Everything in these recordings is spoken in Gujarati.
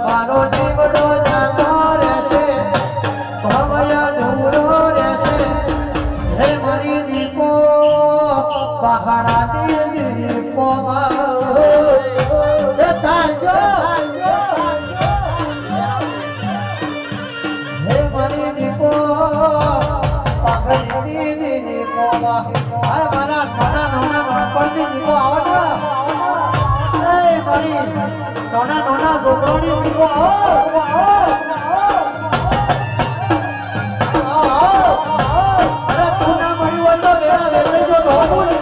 મારો જીવડો જાતો રહેશે, ભવય દૂરો રહેશે. હે મારી દીપો પહાડાની દીપો હે મારી દીપો પહાડની દીપો મારા નાના નાના દીપો આવડે નોના નોના છોકરોની દીવો અરે તું ના મળી હોય તો બેડા વેચે જો ધોબું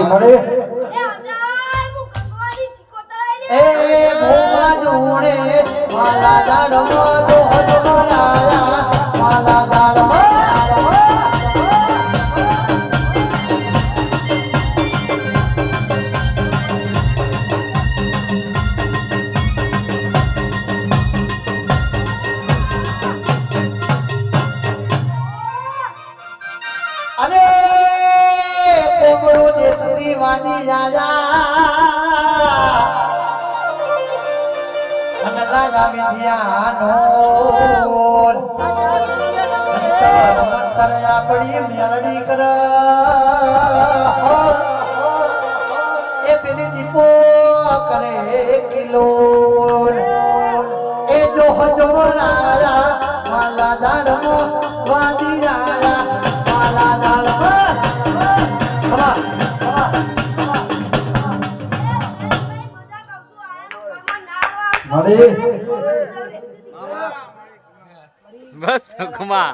મળે એ ભોવા જોડે માલા દાડમાં તો હજમરાયા માલા દાડમાં અરે કોમરો જે સતી વાદી જાજા અનલા ગાવિધ્યાનો મંતર આપડી મેલડી કર એ પેલી દીપો કરે કિલો એ જો હજમરાયા માલા દાડમો વાદી જાયા માલા દાડમો બસ કમા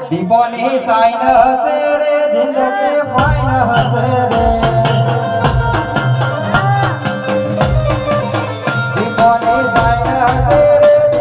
દીપોની સાઈન હશે રે જિંદગી ફાઈન હશે રે